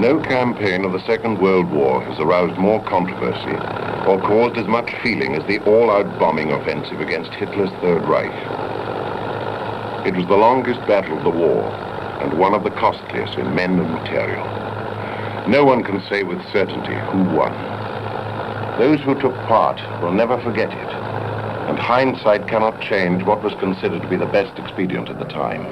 No campaign of the Second World War has aroused more controversy or caused as much feeling as the all-out bombing offensive against Hitler's Third Reich. It was the longest battle of the war and one of the costliest in men and material. No one can say with certainty who won. Those who took part will never forget it, and hindsight cannot change what was considered to be the best expedient at the time.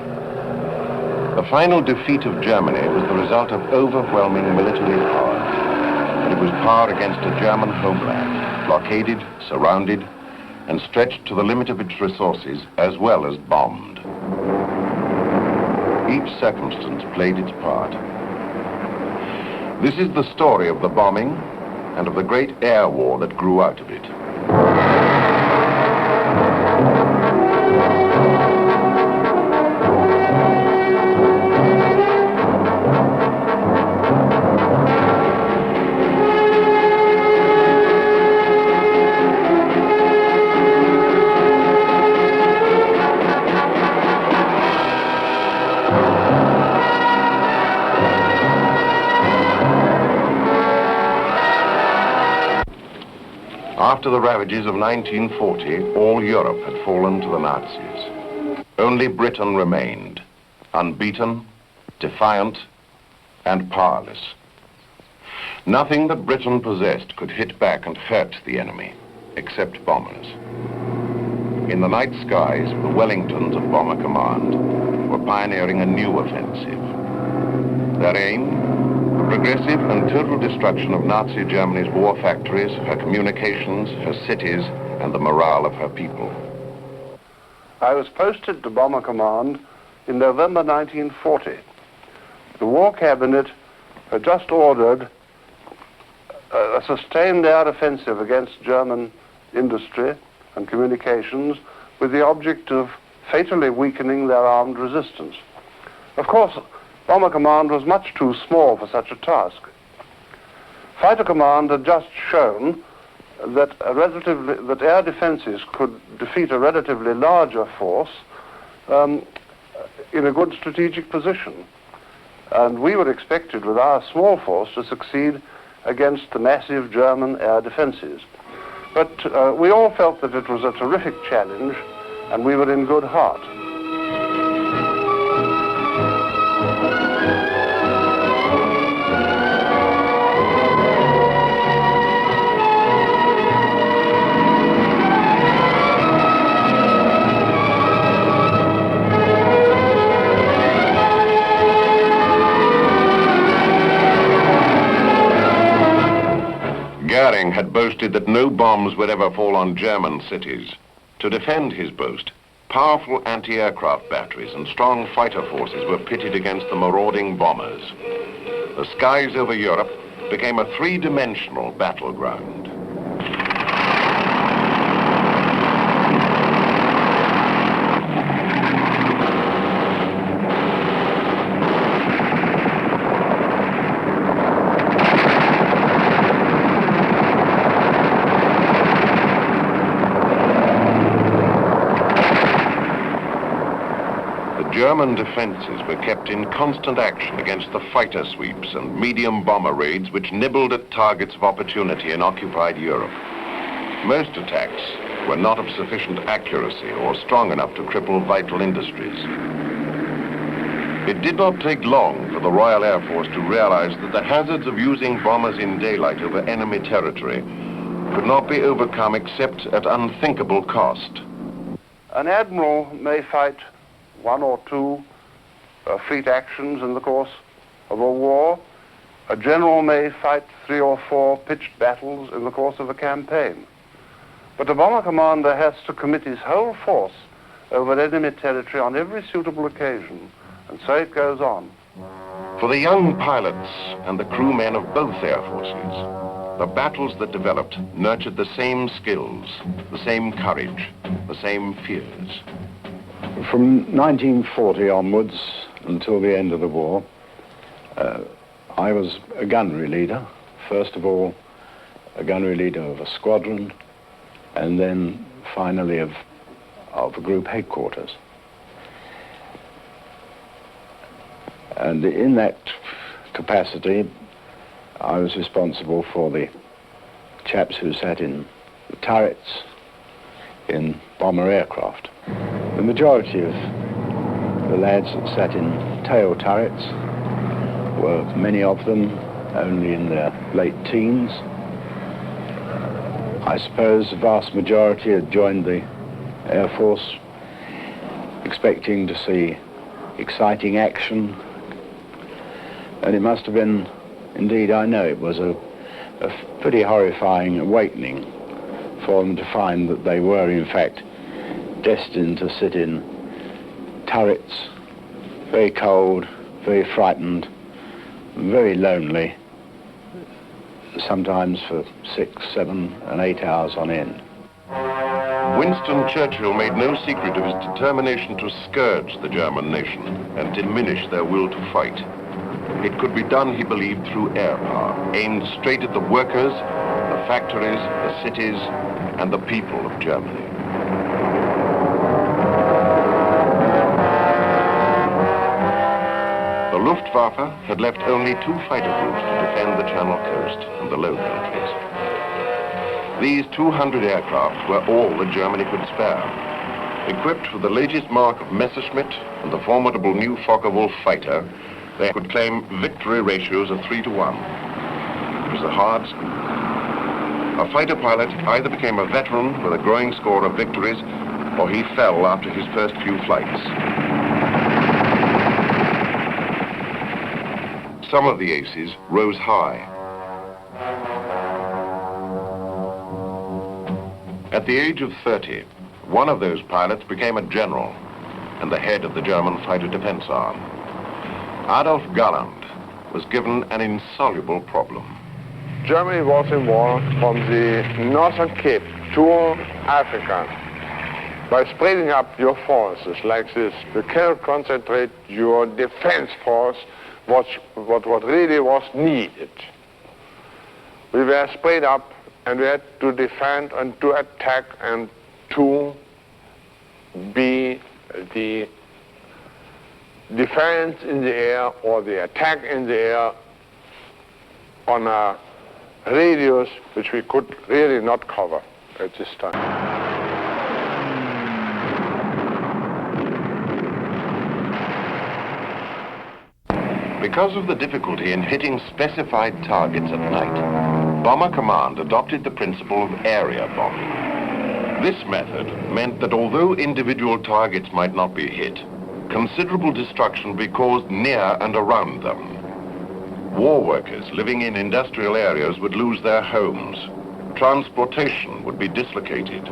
The final defeat of Germany was the result of overwhelming military power, and it was power against a German homeland, blockaded, surrounded, and stretched to the limit of its resources, as well as bombed. Each circumstance played its part. This is the story of the bombing and of the great air war that grew out of it. After the ravages of 1940, all Europe had fallen to the Nazis. Only Britain remained, unbeaten, defiant, and powerless. Nothing that Britain possessed could hit back and hurt the enemy, except bombers. In the night skies, the Wellingtons of Bomber Command were pioneering a new offensive. Their aim? Progressive and total destruction of Nazi Germany's war factories, her communications, her cities, and the morale of her people. I was posted to Bomber Command in November 1940. The War Cabinet had just ordered a sustained air offensive against German industry and communications with the object of fatally weakening their armed resistance. Of course, Bomber Command was much too small for such a task. Fighter Command had just shown that air defenses could defeat a relatively larger force in a good strategic position. And we were expected, with our small force, to succeed against the massive German air defenses. But we all felt that it was a terrific challenge, and we were in good heart. Goering had boasted that no bombs would ever fall on German cities. To defend his boast, powerful anti-aircraft batteries and strong fighter forces were pitted against the marauding bombers. The skies over Europe became a three-dimensional battleground. German defenses were kept in constant action against the fighter sweeps and medium bomber raids which nibbled at targets of opportunity in occupied Europe. Most attacks were not of sufficient accuracy or strong enough to cripple vital industries. It did not take long for the Royal Air Force to realize that the hazards of using bombers in daylight over enemy territory could not be overcome except at unthinkable cost. An admiral may fight one or two fleet actions in the course of a war. A general may fight 3 or 4 pitched battles in the course of a campaign. But a bomber commander has to commit his whole force over enemy territory on every suitable occasion, and so it goes on. For the young pilots and the crewmen of both air forces, the battles that developed nurtured the same skills, the same courage, the same fears. From 1940 onwards until the end of the war, I was a gunnery leader. First of all, a gunnery leader of a squadron, and then finally of a group headquarters. And in that capacity, I was responsible for the chaps who sat in the turrets in bomber aircraft. The majority of the lads that sat in tail turrets were, many of them, only in their late teens. I suppose the vast majority had joined the Air Force expecting to see exciting action, and it must have been, indeed I know it was a pretty horrifying awakening for them to find that they were in fact destined to sit in turrets, very cold, very frightened, very lonely, sometimes for 6, 7 and 8 hours on end. Winston Churchill made no secret of his determination to scourge the German nation and diminish their will to fight. It could be done, he believed, through air power, aimed straight at the workers, the factories, the cities, and the people of Germany. The Luftwaffe had left only 2 fighter groups to defend the Channel coast and the Low Countries. These 200 aircraft were all that Germany could spare. Equipped with the latest mark of Messerschmitt and the formidable new Focke-Wulf fighter, they could claim victory ratios of 3 to 1. It was a hard school. A fighter pilot either became a veteran with a growing score of victories, or he fell after his first few flights. Some of the aces rose high. At the age of 30, one of those pilots became a general and the head of the German fighter defense arm. Adolf Galland was given an insoluble problem. Germany was in war from the Northern Cape to Africa. By spreading up your forces like this, you cannot concentrate your defense force what really was needed. We were spread up and we had to defend and to attack and to be the defense in the air or the attack in the air on a radius which we could really not cover at this time. Because of the difficulty in hitting specified targets at night, Bomber Command adopted the principle of area bombing. This method meant that although individual targets might not be hit, considerable destruction would be caused near and around them. War workers living in industrial areas would lose their homes, transportation would be dislocated,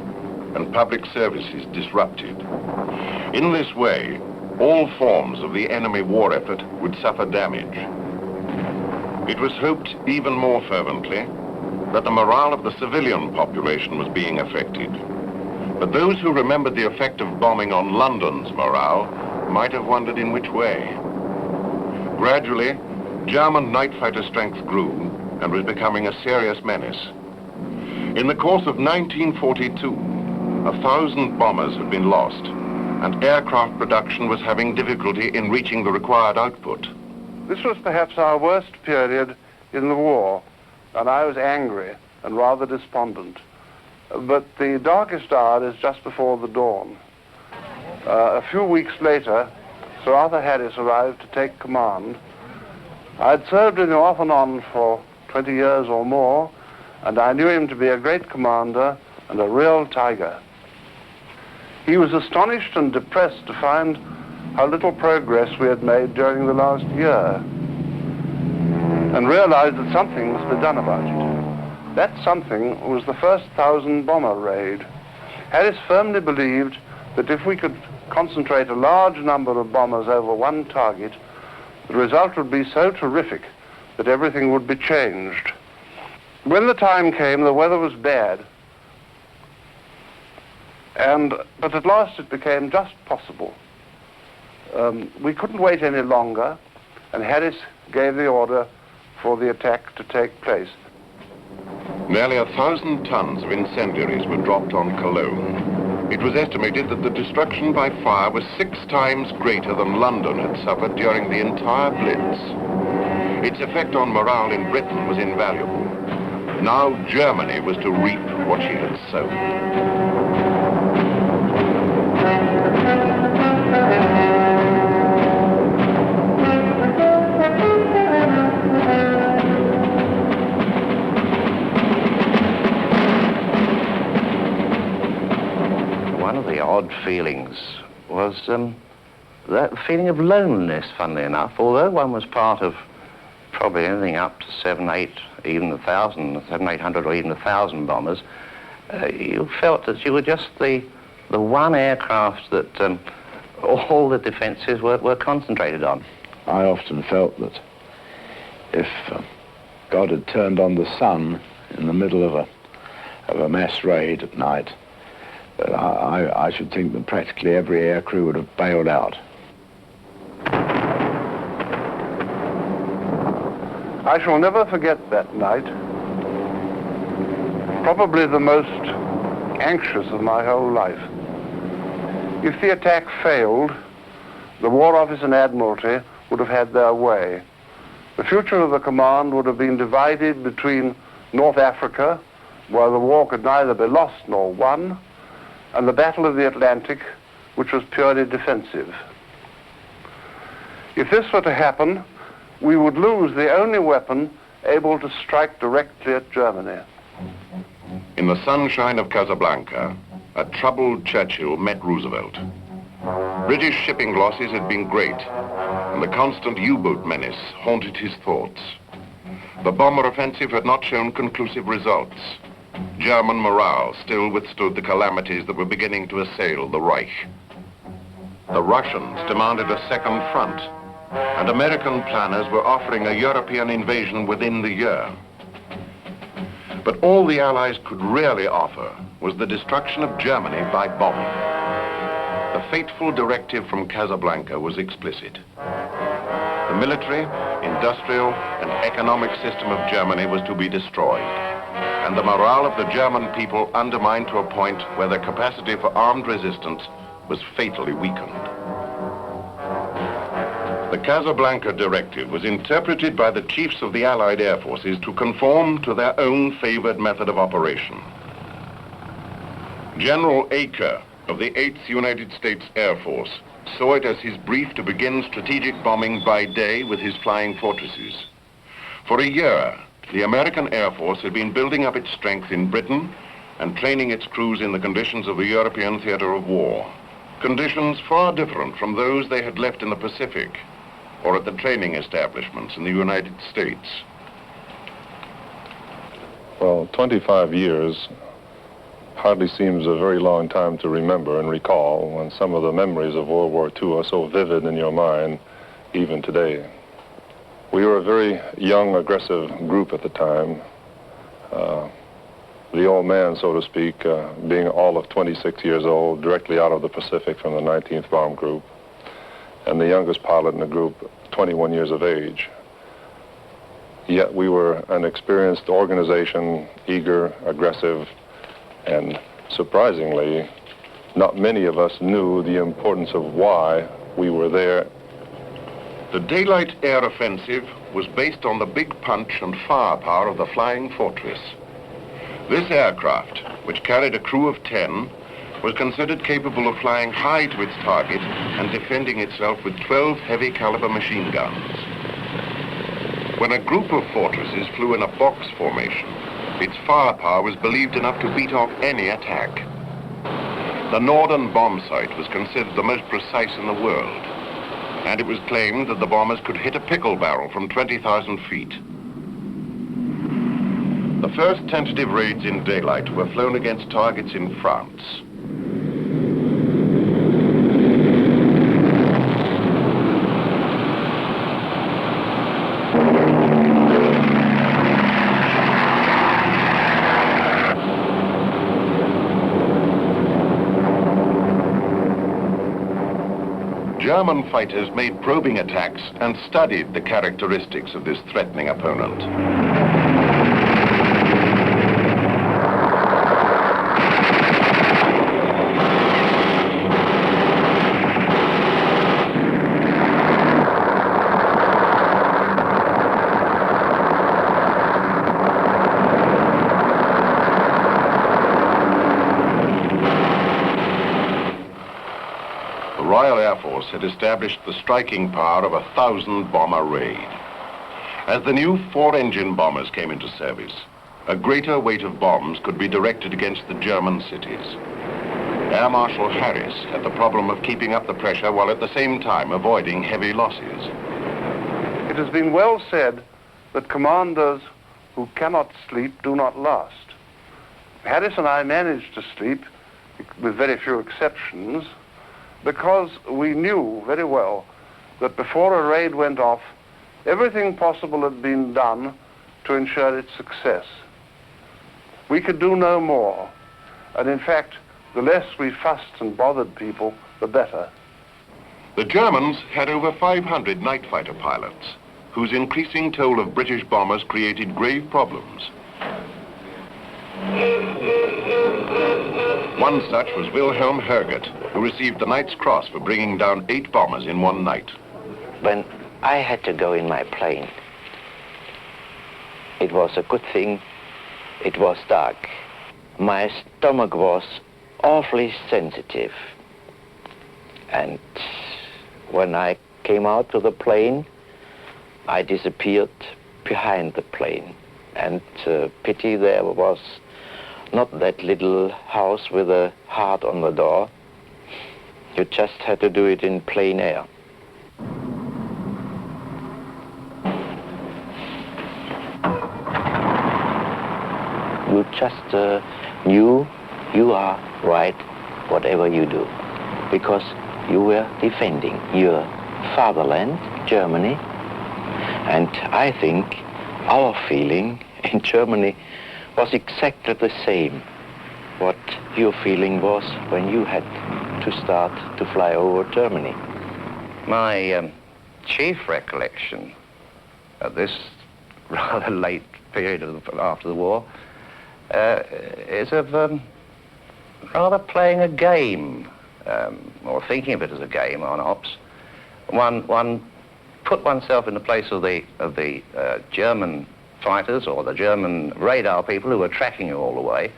and public services disrupted. In this way, all forms of the enemy war effort would suffer damage. It was hoped even more fervently that the morale of the civilian population was being affected. But those who remembered the effect of bombing on London's morale might have wondered in which way. Gradually, German night fighter strength grew and was becoming a serious menace. In the course of 1942, 1,000 bombers had been lost, and aircraft production was having difficulty in reaching the required output. This was perhaps our worst period in the war, and I was angry and rather despondent. But the darkest hour is just before the dawn. A few weeks later, Sir Arthur Harris arrived to take command. I'd served with him off and on for 20 years or more, and I knew him to be a great commander and a real tiger. He was astonished and depressed to find how little progress we had made during the last year, and realized that something must be done about it. That something was the first 1,000 bomber raid. Harris firmly believed that if we could concentrate a large number of bombers over one target, the result would be so terrific that everything would be changed. When the time came, the weather was bad, but at last it became just possible. We couldn't wait any longer, and Harris gave the order for the attack to take place. Nearly 1,000 tons of incendiaries were dropped on Cologne. It was estimated that the destruction by fire was 6 times greater than London had suffered during the entire Blitz. Its effect on morale in Britain was invaluable. Now Germany was to reap what she had sown. One of the odd feelings was that feeling of loneliness, funnily enough. Although one was part of probably anything up to 700, 800 or even 1,000 bombers, you felt that you were just the one aircraft that all the defences were concentrated on. I often felt that if God had turned on the sun in the middle of a mass raid at night, I should think that practically every aircrew would have bailed out. I shall never forget that night. Probably the most anxious of my whole life. If the attack failed, the War Office and Admiralty would have had their way. The future of the command would have been divided between North Africa, where the war could neither be lost nor won, and the Battle of the Atlantic, which was purely defensive. If this were to happen, we would lose the only weapon able to strike directly at Germany. In the sunshine of Casablanca, a troubled Churchill met Roosevelt. British shipping losses had been great, and the constant U-boat menace haunted his thoughts. The bomber offensive had not shown conclusive results. German morale still withstood the calamities that were beginning to assail the Reich. The Russians demanded a second front, and American planners were offering a European invasion within the year. But all the Allies could really offer was the destruction of Germany by bombing. The fateful directive from Casablanca was explicit. The military, industrial, and economic system of Germany was to be destroyed, and the morale of the German people undermined to a point where their capacity for armed resistance was fatally weakened. The Casablanca directive was interpreted by the chiefs of the Allied air forces to conform to their own favored method of operation. General Acre of the 8th United States Air Force saw it as his brief to begin strategic bombing by day with his flying fortresses. For a year, the American Air Force had been building up its strength in Britain and training its crews in the conditions of the European theater of war. Conditions far different from those they had left in the Pacific or at the training establishments in the United States. Well, 25 years hardly seems a very long time to remember and recall when some of the memories of World War II are so vivid in your mind even today. We were a very young, aggressive group at the time. The old man, so to speak, being all of 26 years old, directly out of the Pacific from the 19th Bomb Group, and the youngest pilot in the group, 21 years of age. Yet we were an experienced organization, eager, aggressive, and surprisingly, not many of us knew the importance of why we were there. The daylight air offensive was based on the big punch and firepower of the Flying Fortress. This aircraft, which carried a crew of 10, was considered capable of flying high to its target and defending itself with 12 heavy caliber machine guns. When a group of fortresses flew in a box formation, its firepower was believed enough to beat off any attack. The Norden bomb site was considered the most precise in the world, and it was claimed that the bombers could hit a pickle barrel from 20,000 feet. The first tentative raids in daylight were flown against targets in France. German fighters made probing attacks and studied the characteristics of this threatening opponent. Royal Air Force had established the striking power of a 1,000-bomber raid. As the new 4-engine bombers came into service, a greater weight of bombs could be directed against the German cities. Air Marshal Harris had the problem of keeping up the pressure while at the same time avoiding heavy losses. It has been well said that commanders who cannot sleep do not last. Harris and I managed to sleep, with very few exceptions, because we knew very well that before a raid went off, everything possible had been done to ensure its success. We could do no more, and in fact, the less we fussed and bothered people, the better. The Germans had over 500 night fighter pilots, whose increasing toll of British bombers created grave problems. One such was Wilhelm Herget, who received the Knight's Cross for bringing down 8 bombers in one night. When I had to go in my plane, it was a good thing it was dark. My stomach was awfully sensitive. And when I came out to the plane, I disappeared behind the plane. And pity there was not that little house with a heart on the door. You just had to do it in plain air. You just knew you are right whatever you do, because you were defending your fatherland, Germany. And I think our feeling in Germany was exactly the same what your feeling was when you had to start to fly over Germany. My chief recollection at this rather late period after the war is of rather playing a game, or thinking of it as a game on ops. One put oneself in the place of the German fighters or the German radar people who were tracking you all the way,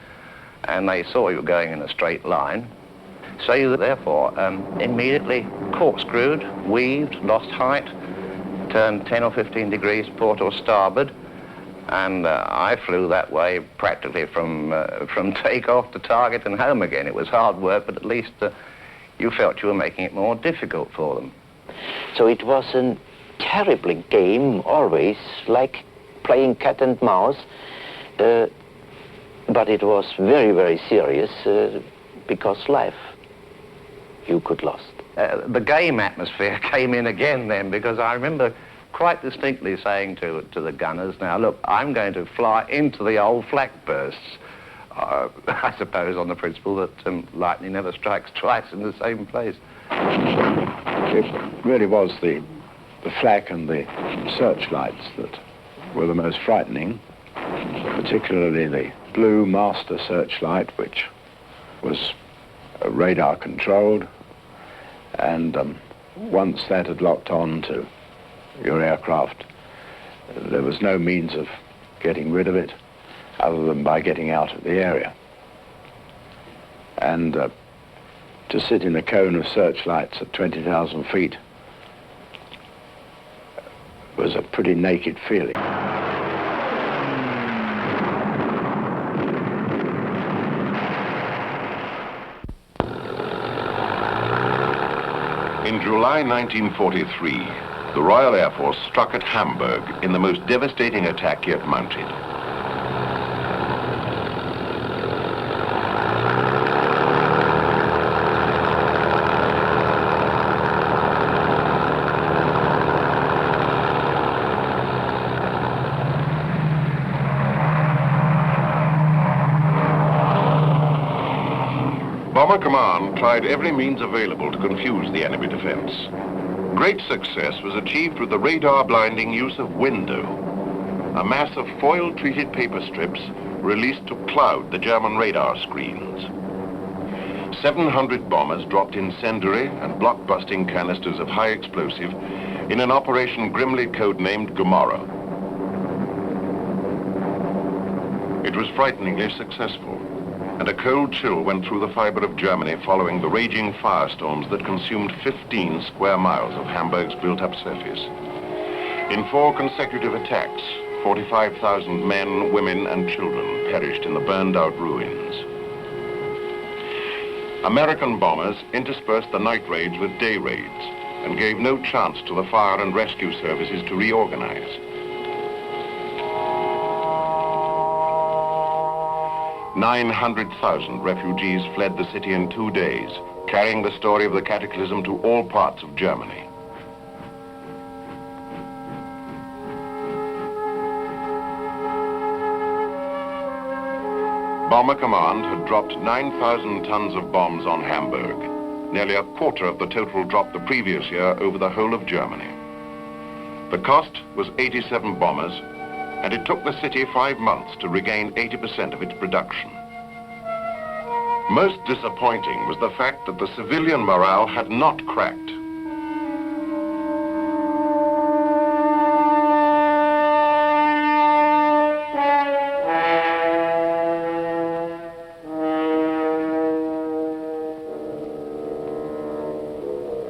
and they saw you going in a straight line. So you therefore immediately corkscrewed, weaved, lost height, turned 10 or 15 degrees port or starboard, and I flew that way practically from takeoff to target and home again. It was hard work, but at least you felt you were making it more difficult for them. So it was a terrible game always, like playing cat and mouse, but it was very, very serious because life you could lost. The game atmosphere came in again then, because I remember quite distinctly saying to the gunners, now look, I'm going to fly into the old flak bursts. I suppose on the principle that lightning never strikes twice in the same place. It really was the flak and the searchlights that were the most frightening, particularly the blue master searchlight, which was radar controlled, and once that had locked on to your aircraft, there was no means of getting rid of it other than by getting out of the area. And to sit in a cone of searchlights at 20,000 feet was a pretty naked feeling. In July 1943, the Royal Air Force struck at Hamburg in the most devastating attack yet mounted. Bomber Command tried every means available to confuse the enemy defense. Great success was achieved with the radar-blinding use of window, a mass of foil-treated paper strips released to cloud the German radar screens. 700 bombers dropped incendiary and block-busting canisters of high explosive in an operation grimly codenamed Gomorrah. It was frighteningly successful. and a cold chill went through the fiber of Germany following the raging firestorms that consumed 15 square miles of Hamburg's built-up surface. In 4 consecutive attacks, 45,000 men, women, and children perished in the burned-out ruins. American bombers interspersed the night raids with day raids and gave no chance to the fire and rescue services to reorganize. "900,000 refugees fled the city in 2 days, carrying the story of the cataclysm to all parts of Germany. Bomber Command had dropped 9,000 tons of bombs on Hamburg, nearly a quarter of the total drop the previous year over the whole of Germany. The cost was 87 bombers, and it took the city 5 months to regain 80% of its production. Most disappointing was the fact that the civilian morale had not cracked.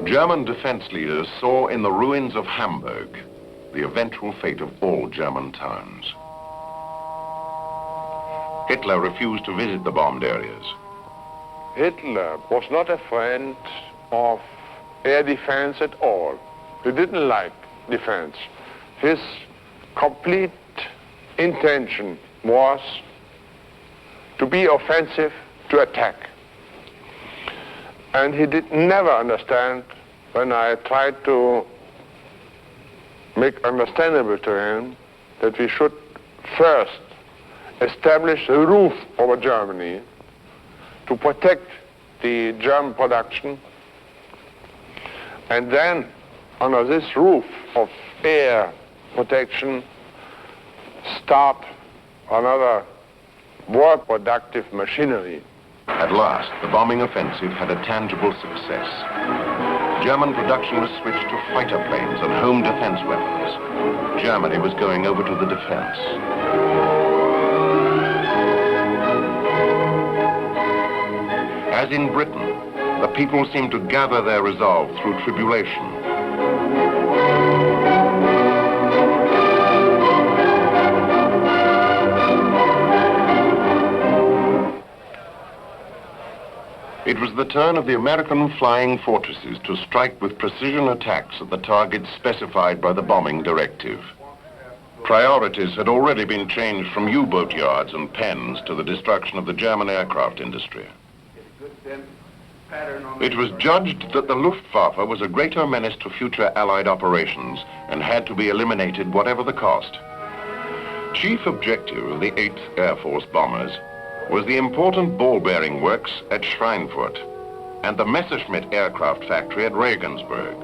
German defense leaders saw in the ruins of Hamburg the eventual fate of all German towns. Hitler refused to visit the bombed areas. Hitler was not a friend of air defense at all. He didn't like defense. His complete intention was to be offensive, to attack. And he did never understand when I tried to make understandable to him that we should first establish a roof over Germany to protect the German production, and then under this roof of air protection start another war productive machinery. At last, the bombing offensive had a tangible success. German production was switched to fighter planes and home defense weapons. Germany was going over to the defense. As in Britain, the people seemed to gather their resolve through tribulation. It was the turn of the American flying fortresses to strike with precision attacks at the targets specified by the bombing directive. Priorities had already been changed from U-boat yards and pens to the destruction of the German aircraft industry. It was judged that the Luftwaffe was a greater menace to future Allied operations and had to be eliminated whatever the cost. Chief objective of the 8th Air Force bombers was the important ball-bearing works at Schweinfurt and the Messerschmitt aircraft factory at Regensburg.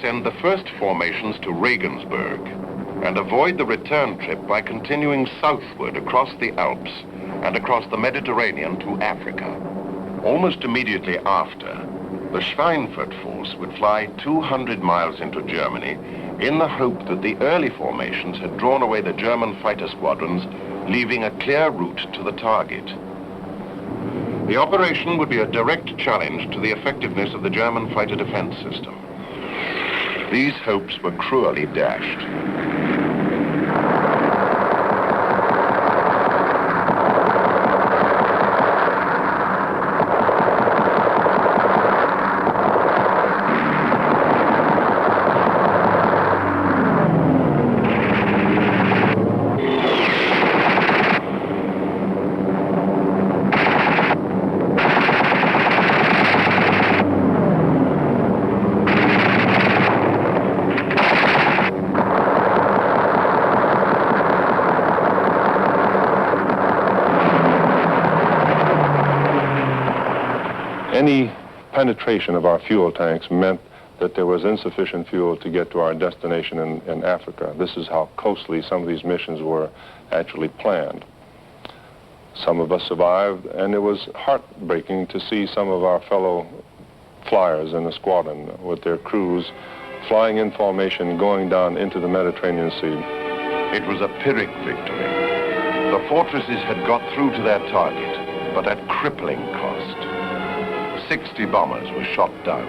Send the first formations to Regensburg and avoid the return trip by continuing southward across the Alps and across the Mediterranean to Africa. Almost immediately after, the Schweinfurt force would fly 200 miles into Germany in the hope that the early formations had drawn away the German fighter squadrons, leaving a clear route to the target. The operation would be a direct challenge to the effectiveness of the German fighter defense system. These hopes were cruelly dashed. Any penetration of our fuel tanks meant that there was insufficient fuel to get to our destination in Africa. This is how closely some of these missions were actually planned. Some of us survived, and it was heartbreaking to see some of our fellow flyers in the squadron with their crews flying in formation, going down into the Mediterranean Sea. It was a Pyrrhic victory. The fortresses had got through to their target, but at crippling cost. 60 bombers were shot down.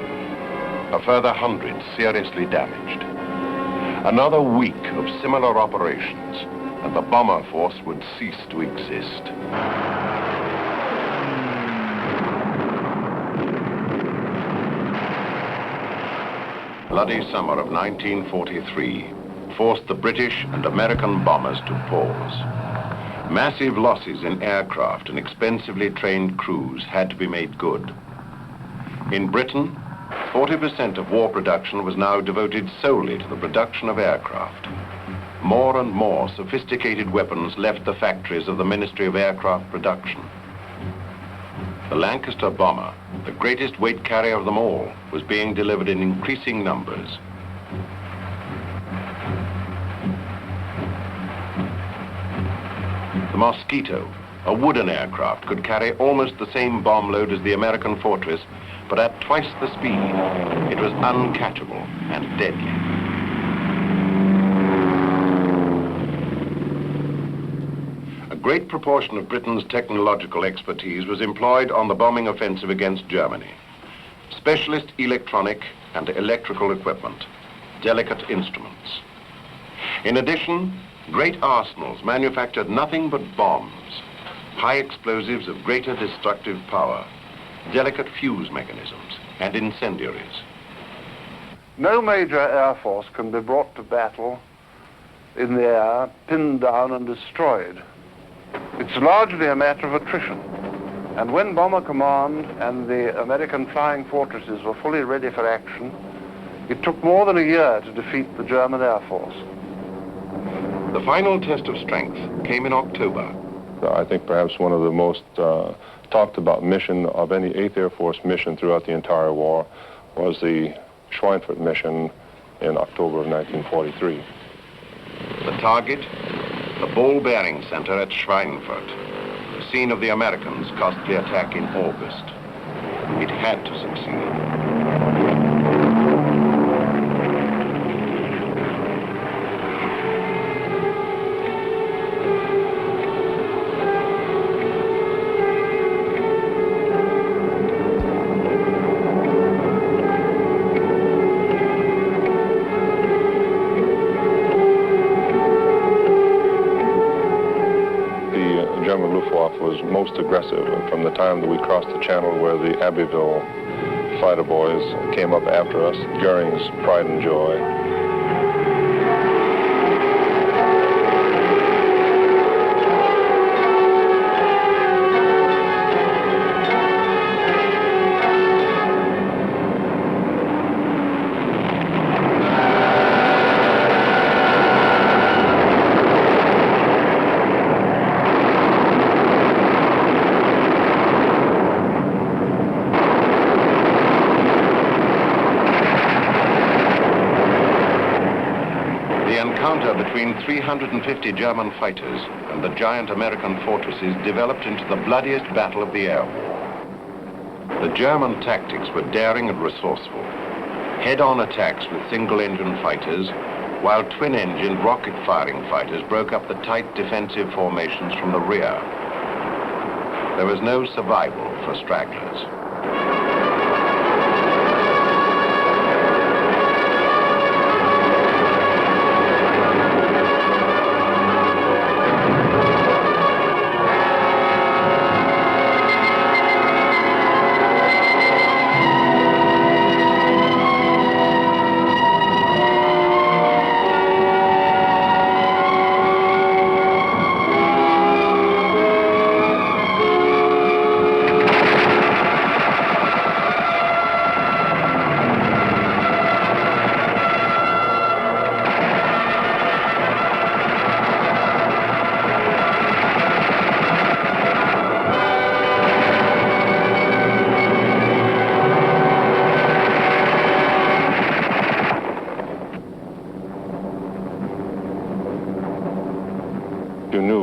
A further 100 seriously damaged. Another week of similar operations, and the bomber force would cease to exist. Bloody summer of 1943 forced the British and American bombers to pause. Massive losses in aircraft and expensively trained crews had to be made good. In Britain, 40% of war production was now devoted solely to the production of aircraft. More and more sophisticated weapons left the factories of the Ministry of Aircraft Production. The Lancaster bomber, the greatest weight carrier of them all, was being delivered in increasing numbers. The Mosquito, a wooden aircraft, could carry almost the same bomb load as the American Fortress, but at twice the speed. It was uncatchable and deadly. A great proportion of Britain's technological expertise was employed on the bombing offensive against Germany. Specialist electronic and electrical equipment, delicate instruments. In addition, great arsenals manufactured nothing but bombs, high explosives of greater destructive power, delicate fuse mechanisms, and incendiaries. No major air force can be brought to battle in the air, pinned down and destroyed. It's largely a matter of attrition. And when Bomber Command and the American flying fortresses were fully ready for action, it took more than a year to defeat the German Air Force. The final test of strength came in October. I think perhaps one of the most talked about mission of any 8th Air Force mission throughout the entire war was the Schweinfurt mission in October of 1943. The target, the ball bearing center at Schweinfurt, the scene of the Americans' costly attack in August. It had to succeed. Was most aggressive from the time that we crossed the channel where the Abbeville fighter boys came up after us, Goering's pride and joy. Between 350 German fighters and the giant American fortresses developed into the bloodiest battle of the air war. The German tactics were daring and resourceful. Head-on attacks with single-engine fighters, while twin-engined rocket-firing fighters broke up the tight defensive formations from the rear. There was no survival for stragglers.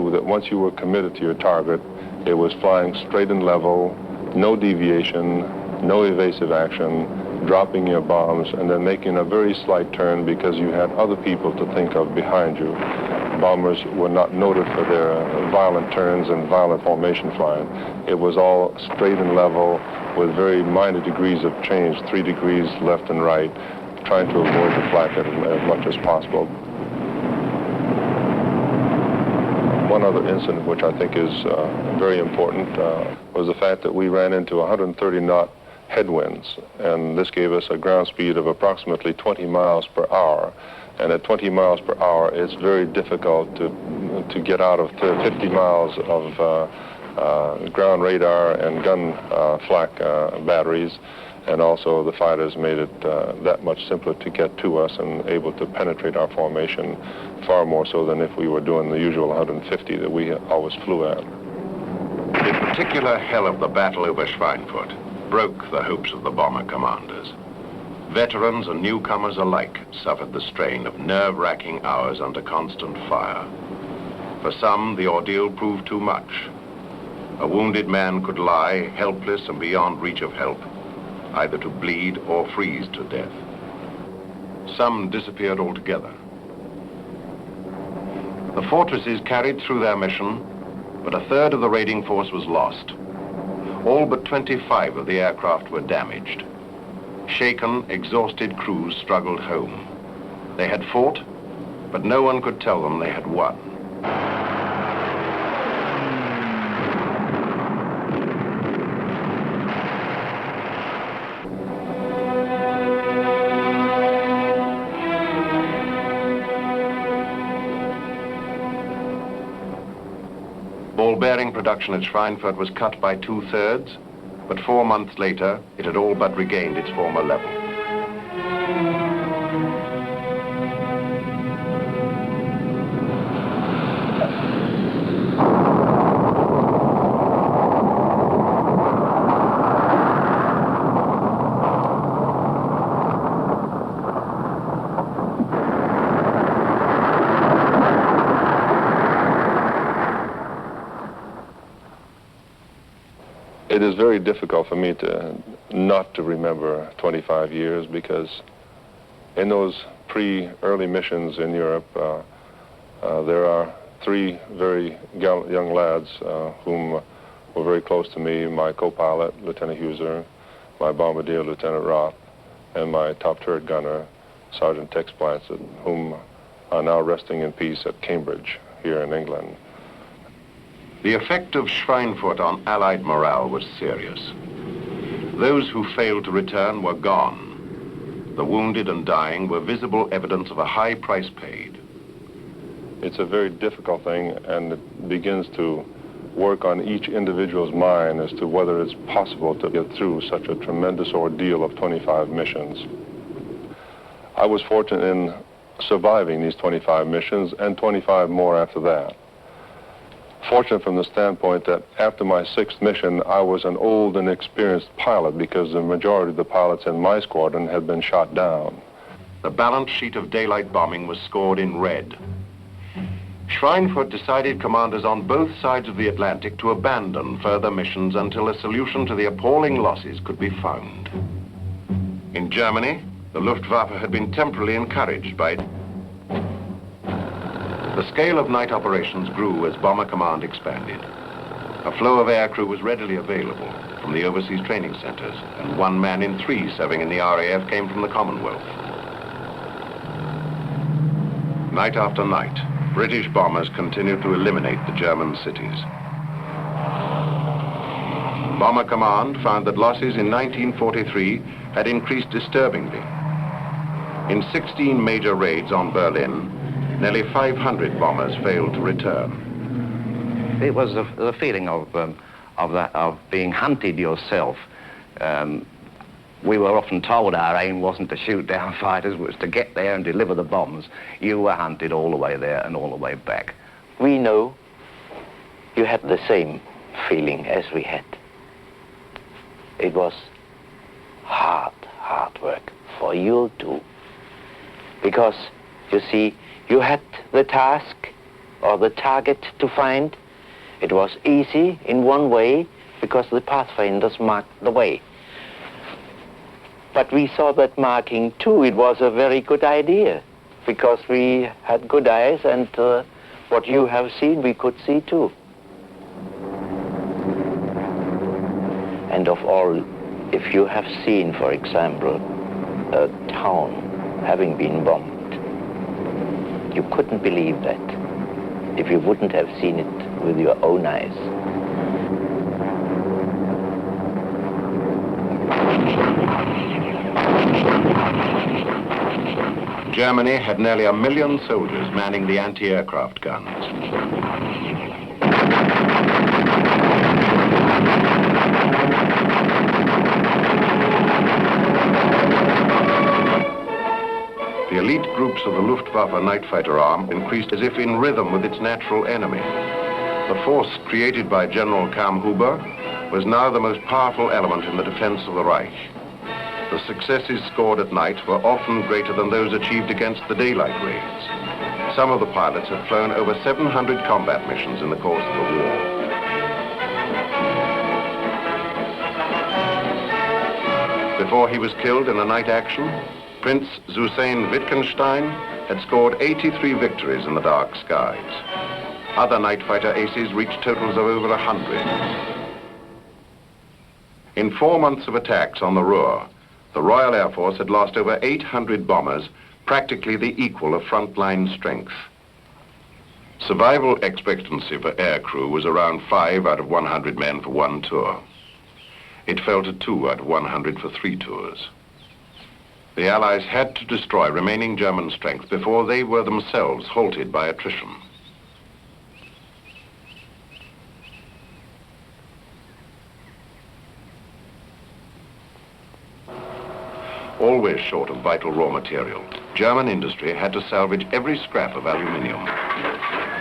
knew that once you were committed to your target, it was flying straight and level, no deviation, no evasive action, dropping your bombs, and then making a very slight turn because you had other people to think of behind you. Bombers were not noted for their violent turns and violent formation flying. It was all straight and level with very minor degrees of change, 3 degrees left and right, trying to avoid the flak as much as possible. One other incident which I think is very important was the fact that we ran into 130-knot headwinds, and this gave us a ground speed of approximately 20 miles per hour. And at 20 miles per hour, it's very difficult to get out of 50 miles of ground radar and gun flak batteries. And also the fighters made it that much simpler to get to us and able to penetrate our formation far more so than if we were doing the usual 150 that we always flew at. The particular hell of the battle over Schweinfurt broke the hopes of the bomber commanders. Veterans and newcomers alike suffered the strain of nerve-wracking hours under constant fire. For some, the ordeal proved too much. A wounded man could lie, helpless and beyond reach of help, either to bleed or freeze to death. Some disappeared altogether. The fortresses carried through their mission, but a third of the raiding force was lost. All but 25 of the aircraft were damaged. Shaken, exhausted crews struggled home. They had fought, but no one could tell them they had won. Ball bearing production at Schweinfurt was cut by 2/3, but 4 months later, it had all but regained its former level. It is very difficult for me not to remember 25 years because in those early missions in Europe, there are 3 very gallant young lads whom were very close to me, my co-pilot, Lieutenant Huser, my bombardier, Lieutenant Roth, and my top turret gunner, Sergeant Tex Blansett, whom are now resting in peace at Cambridge here in England. The effect of Schweinfurt on Allied morale was serious. Those who failed to return were gone. The wounded and dying were visible evidence of a high price paid. It's a very difficult thing, and it begins to work on each individual's mind as to whether it's possible to get through such a tremendous ordeal of 25 missions. I was fortunate in surviving these 25 missions and 25 more after that. Fortunate from the standpoint that after my 6th mission, I was an old and experienced pilot because the majority of the pilots in my squadron had been shot down. The balance sheet of daylight bombing was scored in red. Schweinfurt decided commanders on both sides of the Atlantic to abandon further missions until a solution to the appalling losses could be found. In Germany, the Luftwaffe had been temporarily encouraged by it. The scale of night operations grew as Bomber Command expanded. A flow of aircrew was readily available from the overseas training centers, and 1 man in 3 serving in the RAF came from the Commonwealth. Night after night, British bombers continued to eliminate the German cities. Bomber Command found that losses in 1943 had increased disturbingly. In 16 major raids on Berlin, nearly 500 bombers failed to return. It was the feeling of being hunted yourself. We were often told our aim wasn't to shoot down fighters, it was to get there and deliver the bombs. You were hunted all the way there and all the way back. We know you had the same feeling as we had. It was hard work for you too. Because, you see, you had the task or the target to find. It was easy in one way because the pathfinders marked the way. But we saw that marking too, it was a very good idea because we had good eyes, and what you have seen we could see too. And of all, if you have seen, for example, a town having been bombed, you couldn't believe that if you wouldn't have seen it with your own eyes. Germany had nearly 1 million soldiers manning the anti-aircraft guns. The elite groups of the Luftwaffe night fighter arm increased as if in rhythm with its natural enemy. The force created by General Kammhuber was now the most powerful element in the defense of the Reich. The successes scored at night were often greater than those achieved against the daylight raids. Some of the pilots had flown over 700 combat missions in the course of the war. Before he was killed in a night action, Prince Zusein Wittgenstein had scored 83 victories in the dark skies. Other night fighter aces reached totals of over 100. In 4 months of attacks on the Ruhr, the Royal Air Force had lost over 800 bombers, practically the equal of frontline strength. Survival expectancy for air crew was around 5 out of 100 men for one tour. It fell to 2 out of 100 for 3 tours. The Allies had to destroy remaining German strength before they were themselves halted by attrition. Always short of vital raw material, German industry had to salvage every scrap of aluminium.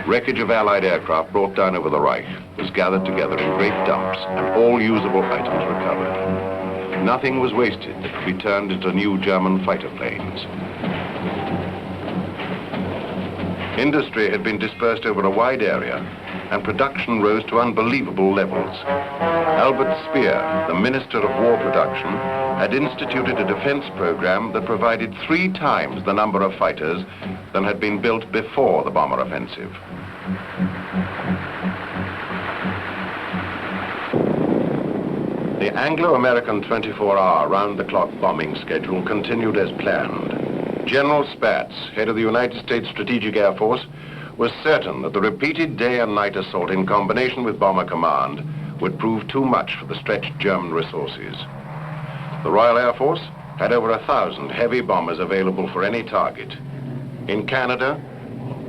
Wreckage of Allied aircraft brought down over the Reich was gathered together in great dumps, and all usable items recovered. Nothing was wasted that could be turned into new German fighter planes. Industry had been dispersed over a wide area, and production rose to unbelievable levels. Albert Speer, the Minister of War Production, had instituted a defense program that provided 3 times the number of fighters than had been built before the bomber offensive. The Anglo-American 24-hour round-the-clock bombing schedule continued as planned. General Spaatz, head of the United States Strategic Air Force, was certain that the repeated day and night assault in combination with Bomber Command would prove too much for the stretched German resources. The Royal Air Force had over 1,000 heavy bombers available for any target. In Canada,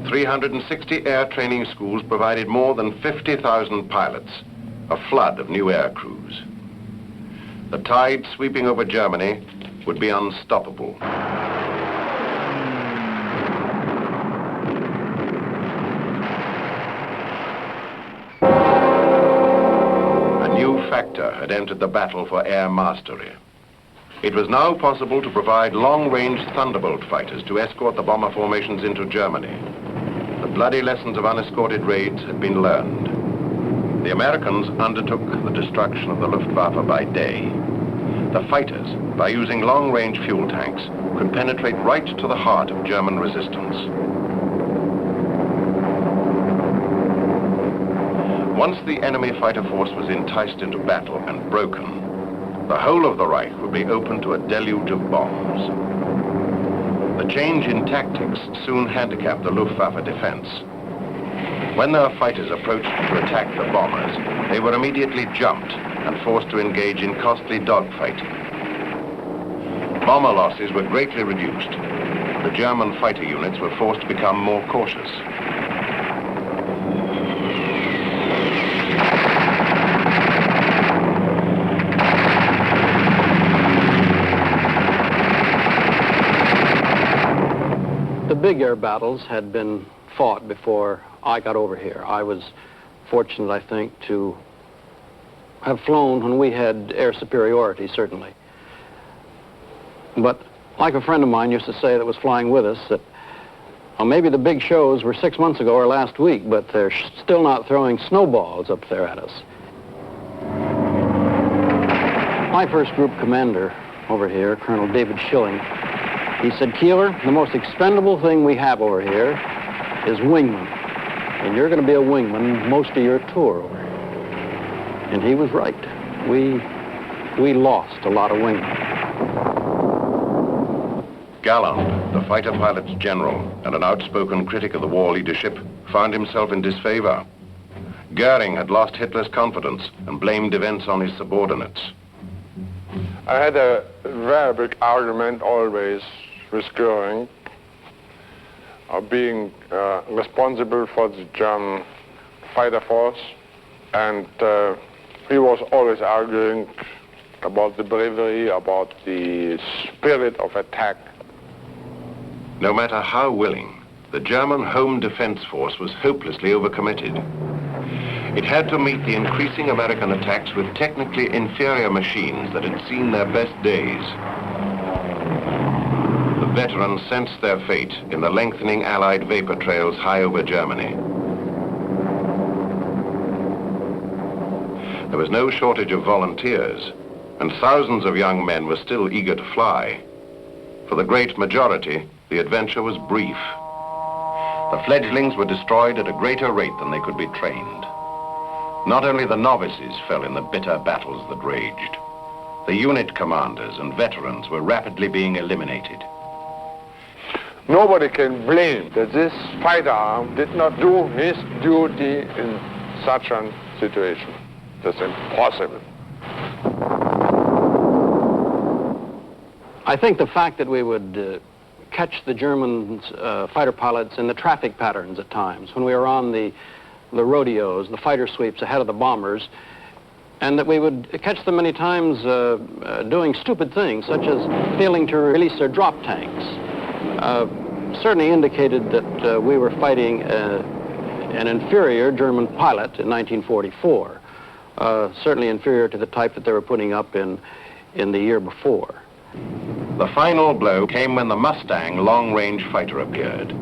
360 air training schools provided more than 50,000 pilots, a flood of new air crews. The tide sweeping over Germany would be unstoppable. A new factor had entered the battle for air mastery. It was now possible to provide long-range Thunderbolt fighters to escort the bomber formations into Germany. The bloody lessons of unescorted raids had been learned. The Americans undertook the destruction of the Luftwaffe by day. The fighters, by using long-range fuel tanks, could penetrate right to the heart of German resistance. Once the enemy fighter force was enticed into battle and broken, the whole of the Reich would be open to a deluge of bombs. The change in tactics soon handicapped the Luftwaffe defense. When their fighters approached to attack the bombers, they were immediately jumped and forced to engage in costly dogfighting. Bomber losses were greatly reduced. The German fighter units were forced to become more cautious. The big air battles had been fought before I got over here. I was fortunate, I think, to have flown when we had air superiority, certainly. But like a friend of mine used to say that was flying with us, that Well, maybe the big shows were 6 months ago or last week, but they're still not throwing snowballs up there at us. My first group commander over here, Colonel David Schilling, he said, Keeler, the most expendable thing we have over here is wingmen. And you're going to be a wingman most of your tour over here. And he was right. We lost a lot of wingmen. Galland, the fighter pilot's general and an outspoken critic of the war leadership, found himself in disfavor. Goering had lost Hitler's confidence and blamed events on his subordinates. I had a very big argument always with Goering of being responsible for the German fighter force, and he was always arguing about the bravery, about the spirit of attack. No matter how willing, the German Home Defense Force was hopelessly overcommitted. It had to meet the increasing American attacks with technically inferior machines that had seen their best days. The veterans sensed their fate in the lengthening Allied vapor trails high over Germany. There was no shortage of volunteers, and thousands of young men were still eager to fly. For the great majority, the adventure was brief. The fledglings were destroyed at a greater rate than they could be trained. Not only the novices fell in the bitter battles that raged. The unit commanders and veterans were rapidly being eliminated. Nobody can blame that this fighter arm did not do his duty in such a situation. That's impossible. I think the fact that we would catch the German fighter pilots in the traffic patterns at times, when we were on the rodeos, the fighter sweeps ahead of the bombers, and that we would catch them many times doing stupid things, such as failing to release their drop tanks, certainly indicated that we were fighting an inferior German pilot in 1944, certainly inferior to the type that they were putting up in the year before. The final blow came when the Mustang long-range fighter appeared.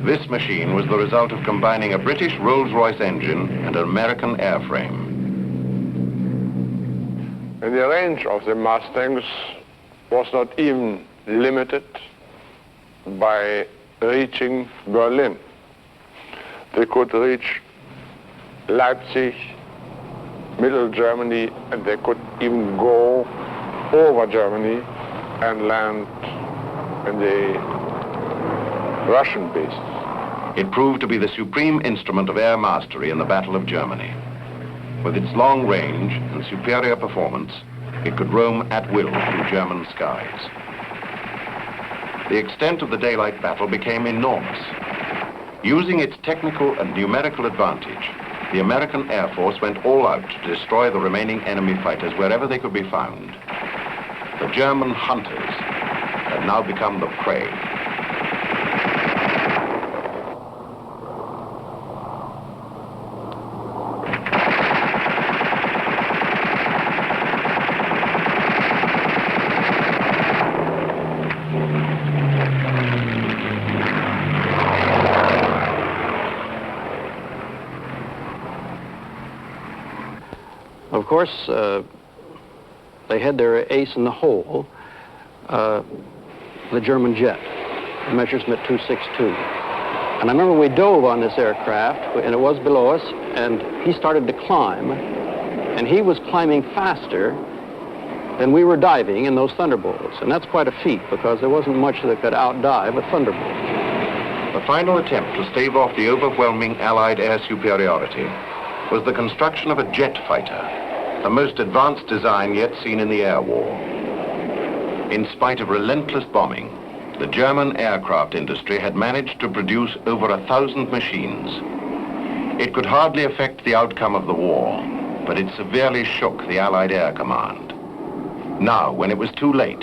This machine was the result of combining a British Rolls-Royce engine and an American airframe. And the range of the Mustangs was not even limited by reaching Berlin. They could reach Leipzig, Middle Germany, and they could even go over Germany and land in the Russian bases. It proved to be the supreme instrument of air mastery in the Battle of Germany. With its long range and superior performance, it could roam at will through German skies. The extent of the daylight battle became enormous. Using its technical and numerical advantage, the American Air Force went all out to destroy the remaining enemy fighters wherever they could be found. The German hunters had now become the prey. Of course, they had their ace in the hole, the German jet, Messerschmitt 262. And I remember we dove on this aircraft, and it was below us, and he started to climb, and he was climbing faster than we were diving in those Thunderbolts. And that's quite a feat, because there wasn't much that could outdive a Thunderbolt. The final attempt to stave off the overwhelming Allied air superiority was the construction of a jet fighter, the most advanced design yet seen in the air war. In spite of relentless bombing, the German aircraft industry had managed to produce over 1,000 machines. It could hardly affect the outcome of the war, but it severely shook the Allied Air Command. Now, when it was too late,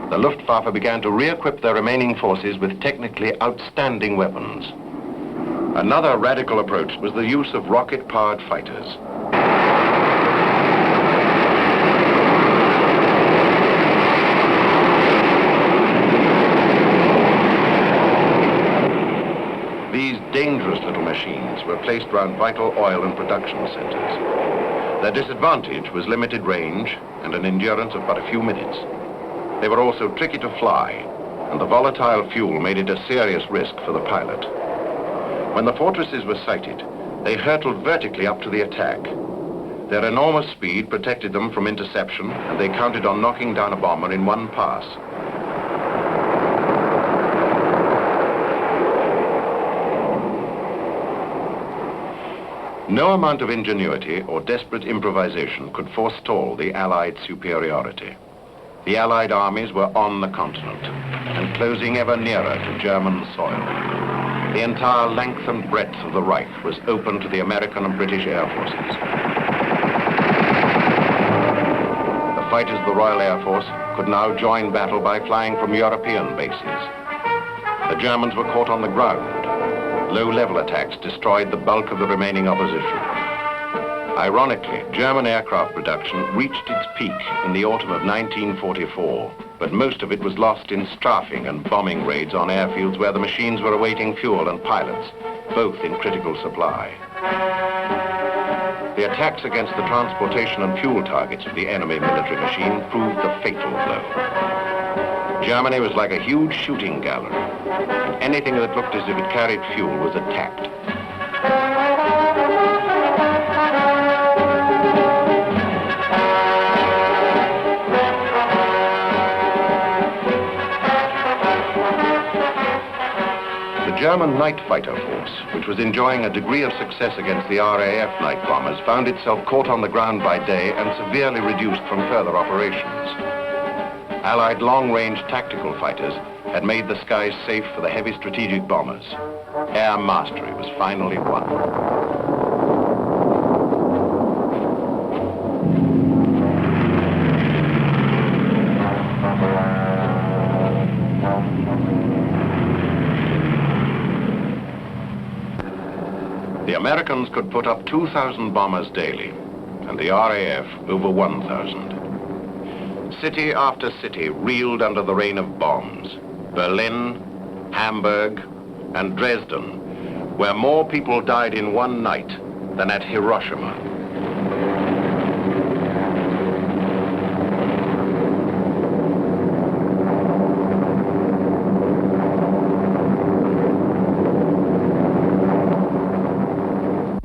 the Luftwaffe began to re-equip their remaining forces with technically outstanding weapons. Another radical approach was the use of rocket-powered fighters. dangerous little machines were placed around vital oil and production centers. Their disadvantage was limited range and an endurance of but a few minutes. They were also tricky to fly, and the volatile fuel made it a serious risk for the pilot. When the fortresses were sighted, they hurtled vertically up to the attack. Their enormous speed protected them from interception, and they counted on knocking down a bomber in one pass. No amount of ingenuity or desperate improvisation could forestall the Allied superiority. The Allied armies were on the continent and closing ever nearer to German soil. The entire length and breadth of the Reich was open to the American and British air forces. The fighters of the Royal Air Force could now join battle by flying from European bases. The Germans were caught on the ground. Low-level attacks destroyed the bulk of the remaining opposition. Ironically, German aircraft production reached its peak in the autumn of 1944, but most of it was lost in strafing and bombing raids on airfields where the machines were awaiting fuel and pilots, both in critical supply. The attacks against the transportation and fuel targets of the enemy military machine proved the fatal blow. Germany was like a huge shooting gallery, and anything that looked as if it carried fuel was attacked. The German night fighter force, which was enjoying a degree of success against the RAF night bombers, found itself caught on the ground by day and severely reduced from further operations. Allied long-range tactical fighters had made the skies safe for the heavy strategic bombers. Air mastery was finally won. The Americans could put up 2,000 bombers daily, and the RAF over 1,000. City after city reeled under the rain of bombs. Berlin, Hamburg, and Dresden, where more people died in one night than at Hiroshima.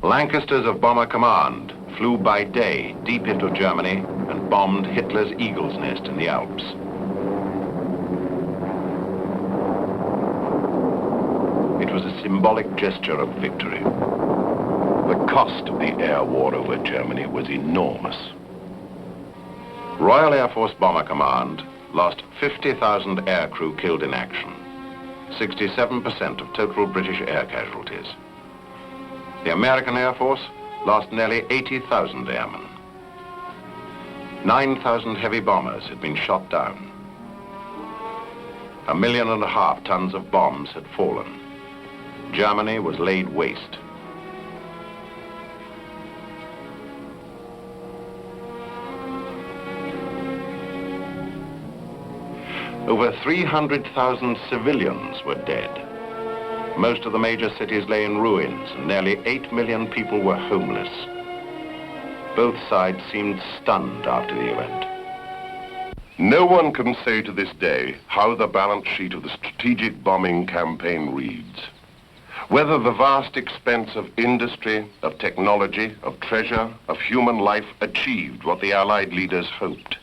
Lancasters of Bomber Command flew by day deep into Germany and bombed Hitler's Eagle's Nest in the Alps. It was a symbolic gesture of victory. The cost of the air war over Germany was enormous. Royal Air Force Bomber Command lost 50,000 aircrew killed in action, 67% of total British air casualties. The American Air Force lost nearly 80,000 airmen. 9,000 heavy bombers had been shot down. 1.5 million tons of bombs had fallen. Germany was laid waste. Over 300,000 civilians were dead. Most of the major cities lay in ruins, and nearly 8 million people were homeless. Both sides seemed stunned after the event. No one can say to this day how the balance sheet of the strategic bombing campaign reads. Whether the vast expense of industry, of technology, of treasure, of human life achieved what the Allied leaders hoped.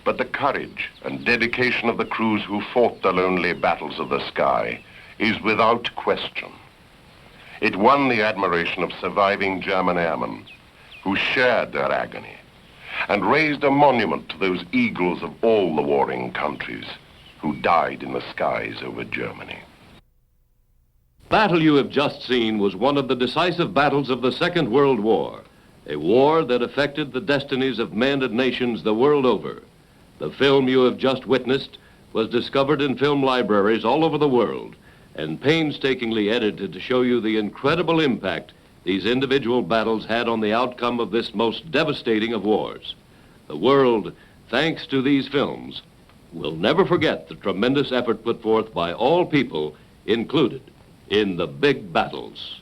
But the courage and dedication of the crews who fought the lonely battles of the sky is without question. It won the admiration of surviving German airmen who shared their agony and raised a monument to those eagles of all the warring countries who died in the skies over Germany. The battle you have just seen was one of the decisive battles of the Second World War, a war that affected the destinies of men and nations the world over. The film you have just witnessed was discovered in film libraries all over the world and painstakingly edited to show you the incredible impact these individual battles had on the outcome of this most devastating of wars. The world, thanks to these films, will never forget the tremendous effort put forth by all people, included in the big battles.